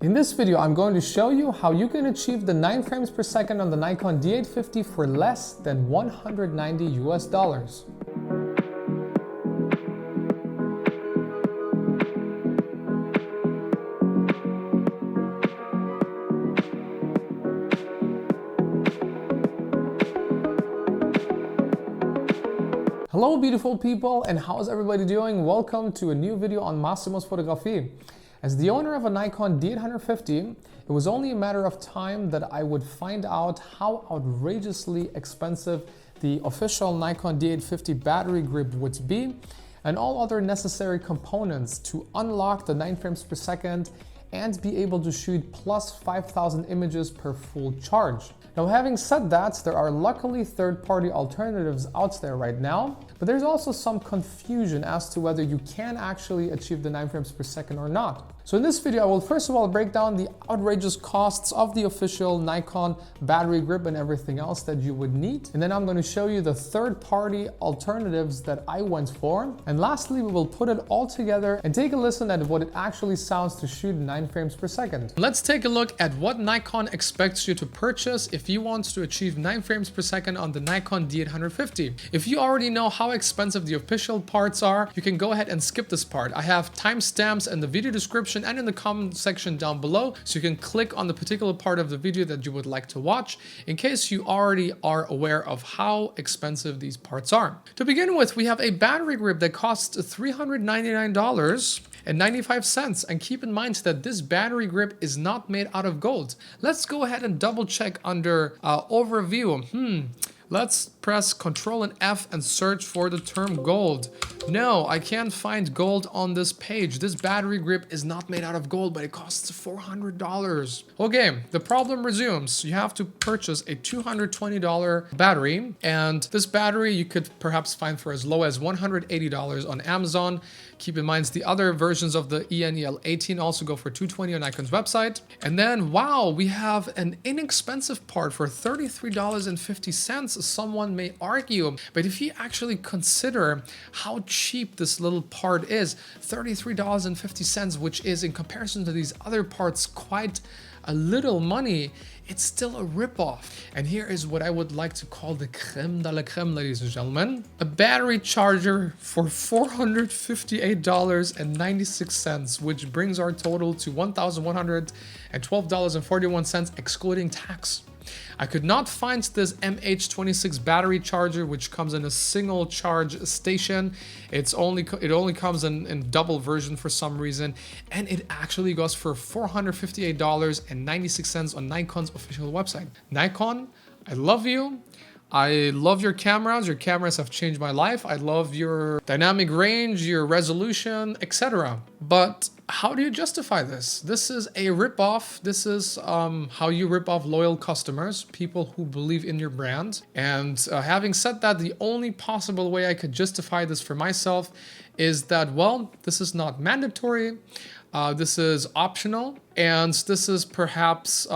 In this video, I'm going to show you how you can achieve the 9 frames per second on the Nikon D850 for less than $190 US. Hello beautiful people, and how's everybody doing? Welcome to a new video on Massimo's Fotografie. As the owner of a Nikon D850, it was only a matter of time that I would find out how outrageously expensive the official Nikon D850 battery grip would be and all other necessary components to unlock the 9 frames per second and be able to shoot plus 5,000 images per full charge. Now, having said that, there are luckily third-party alternatives out there right now, but there's also some confusion as to whether you can actually achieve the 9 frames per second or not. So in this video, I will first of all break down the outrageous costs of the official Nikon battery grip and everything else that you would need. And then I'm going to show you the third-party alternatives that I went for. And lastly, we will put it all together and take a listen at what it actually sounds to shoot 9 frames per second. Let's take a look at what Nikon expects you to purchase if you want to achieve 9 frames per second on the Nikon D850. If you already know how expensive the official parts are, you can go ahead and skip this part. I have timestamps in the video description and in the comment section down below, so you can click on the particular part of the video that you would like to watch in case you already are aware of how expensive these parts are. To begin with, we have a battery grip that costs $399.95, and keep in mind that this battery grip is not made out of gold. Let's go ahead and double check under overview. Let's press Ctrl and F and search for the term gold. No, I can't find gold on this page. This battery grip is not made out of gold, but it costs $400. Okay, the problem resumes. You have to purchase a $220 battery, and this battery you could perhaps find for as low as $180 on Amazon. Keep in mind the other versions of the ENEL18 also go for $220 on Nikon's website. And then, wow, we have an inexpensive part for $33.50. Someone may argue, but if you actually consider how cheap this little part is, $33.50, which is in comparison to these other parts quite a little money, it's still a ripoff. And here is what I would like to call the creme de la creme, ladies and gentlemen. A battery charger for $458.96, which brings our total to $1,112.41, excluding tax. I could not find this MH26 battery charger, which comes in a single charge station. It only comes in double version for some reason, and it actually goes for $458.96 on Nikon's official website. Nikon, I love you. I love your cameras. Your cameras have changed my life. I love your dynamic range, your resolution, etc. But how do you justify this? This is a ripoff. This is how you rip off loyal customers, people who believe in your brand. And having said that, the only possible way I could justify this for myself is that, well, this is not mandatory. This is optional, and this is perhaps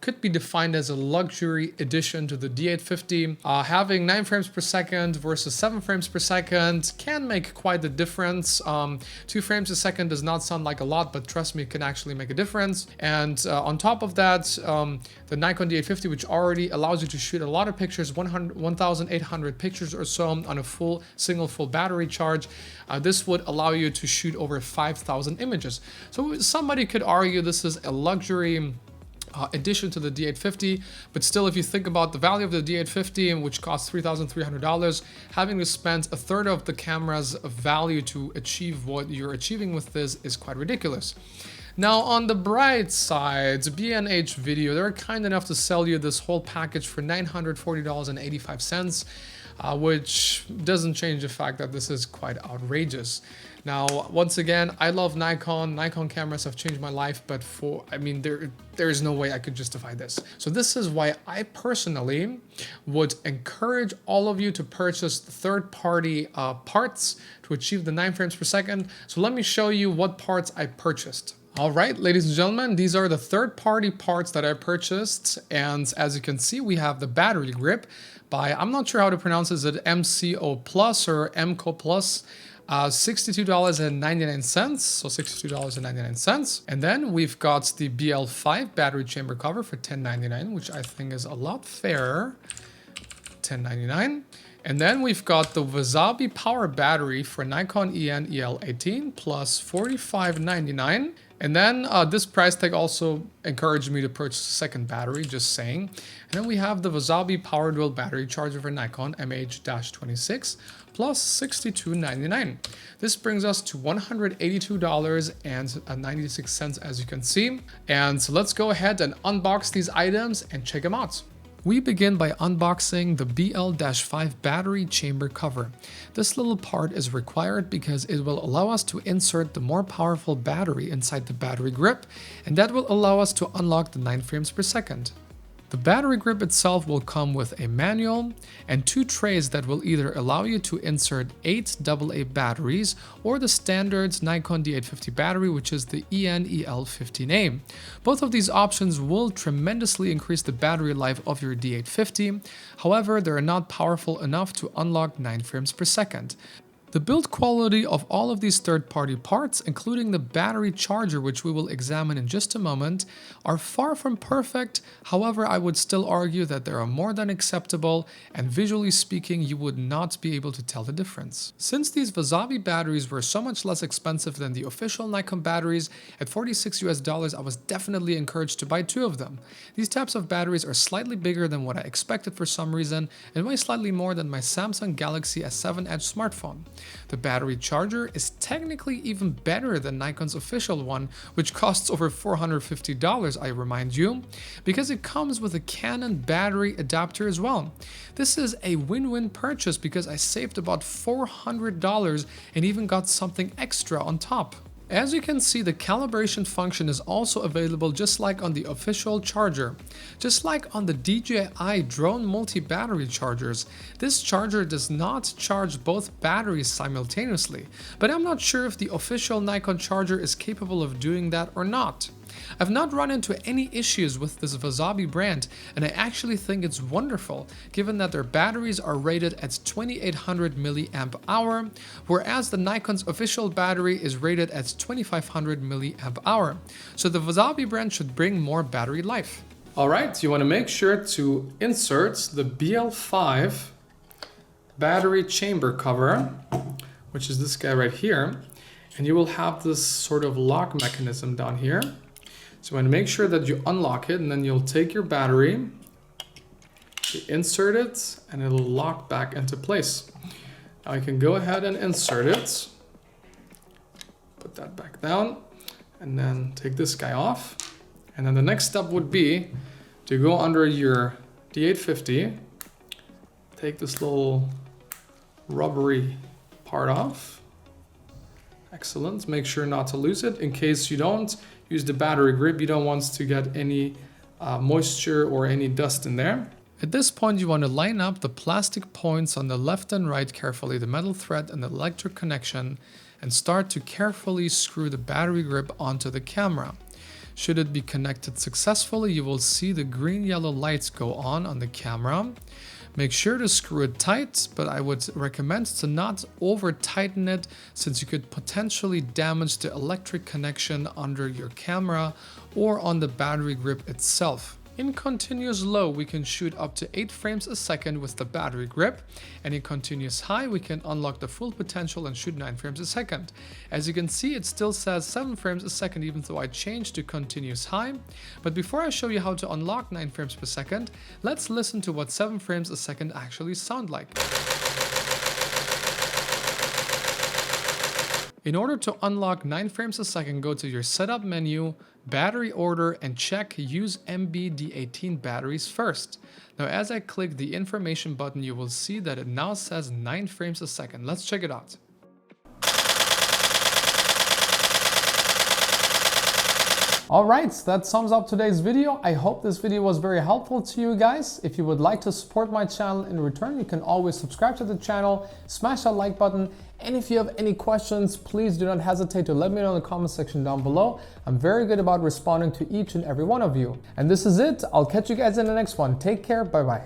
could be defined as a luxury addition to the D850. Having 9 frames per second versus 7 frames per second can make quite the difference. 2 frames a second does not sound like a lot, but trust me, it can actually make a difference. And on top of that, the Nikon D850, which already allows you to shoot a lot of pictures, 1,800 pictures or so on a single full battery charge, this would allow you to shoot over 5,000 images. So somebody could argue this is a luxury addition to the D850, but still, if you think about the value of the D850, which costs $3,300, having to spend a third of the camera's value to achieve what you're achieving with this is quite ridiculous. Now, on the bright side, B&H Video, they're kind enough to sell you this whole package for $940.85, which doesn't change the fact that this is quite outrageous. Now, once again, I love Nikon. Nikon cameras have changed my life, but there is no way I could justify this. So this is why I personally would encourage all of you to purchase third-party parts to achieve the 9 frames per second. So let me show you what parts I purchased. All right, ladies and gentlemen, these are the third-party parts that I purchased. And as you can see, we have the battery grip by, I'm not sure how to pronounce it, is it MCO Plus or MCO Plus? $62.99, so $62.99. And then we've got the BL5 battery chamber cover for $10.99, which I think is a lot fairer. $10.99. And then we've got the Wasabi power battery for Nikon EN-EL18 plus $45.99. And then this price tag also encouraged me to purchase a second battery, just saying. And then we have the Wasabi power dual battery charger for Nikon MH-26 plus $62.99. This brings us to $182.96 as you can see. And so let's go ahead and unbox these items and check them out. We begin by unboxing the BL-5 battery chamber cover. This little part is required because it will allow us to insert the more powerful battery inside the battery grip, and that will allow us to unlock the 9 frames per second. The battery grip itself will come with a manual and 2 trays that will either allow you to insert 8 AA batteries or the standard Nikon D850 battery, which is the EN-EL15A. Both of these options will tremendously increase the battery life of your D850, however, they are not powerful enough to unlock 9 frames per second. The build quality of all of these third-party parts, including the battery charger, which we will examine in just a moment, are far from perfect. However, I would still argue that they are more than acceptable, and visually speaking, you would not be able to tell the difference. Since these Wasabi batteries were so much less expensive than the official Nikon batteries, at $46 US, I was definitely encouraged to buy 2 of them. These types of batteries are slightly bigger than what I expected for some reason, and weigh slightly more than my Samsung Galaxy S7 Edge smartphone. The battery charger is technically even better than Nikon's official one, which costs over $450, I remind you, because it comes with a Canon battery adapter as well. This is a win-win purchase because I saved about $400 and even got something extra on top. As you can see, the calibration function is also available just like on the official charger. Just like on the DJI drone multi-battery chargers, this charger does not charge both batteries simultaneously, but I'm not sure if the official Nikon charger is capable of doing that or not. I've not run into any issues with this Wasabi brand, and I actually think it's wonderful, given that their batteries are rated at 2800 mAh, whereas the Nikon's official battery is rated at 2500 mAh. So the Wasabi brand should bring more battery life. Alright, you want to make sure to insert the BL5 battery chamber cover, which is this guy right here, and you will have this sort of lock mechanism down here. So you want to make sure that you unlock it, and then you'll take your battery, you insert it, and it'll lock back into place. Now you can go ahead and insert it, put that back down, and then take this guy off. And then the next step would be to go under your D850, take this little rubbery part off. Excellent. Make sure not to lose it. In case you don't use the battery grip, you don't want to get any moisture or any dust in there. At this point, you want to line up the plastic points on the left and right carefully, the metal thread and the electric connection, and start to carefully screw the battery grip onto the camera. Should it be connected successfully, you will see the green-yellow lights go on the camera. Make sure to screw it tight, but I would recommend to not over tighten it, since you could potentially damage the electric connection under your camera or on the battery grip itself. In continuous low, we can shoot up to 8 frames a second with the battery grip, and in continuous high, we can unlock the full potential and shoot 9 frames a second. As you can see, it still says 7 frames a second even though I changed to continuous high. But before I show you how to unlock 9 frames per second, let's listen to what 7 frames a second actually sound like. In order to unlock 9 frames a second, go to your setup menu, battery order, and check use MB-D18 batteries first. Now as I click the information button, you will see that it now says 9 frames a second. Let's check it out. Alright, that sums up today's video. I hope this video was very helpful to you guys. If you would like to support my channel in return, you can always subscribe to the channel, smash that like button, and if you have any questions, please do not hesitate to let me know in the comment section down below. I'm very good about responding to each and every one of you. And this is it. I'll catch you guys in the next one. Take care. Bye bye.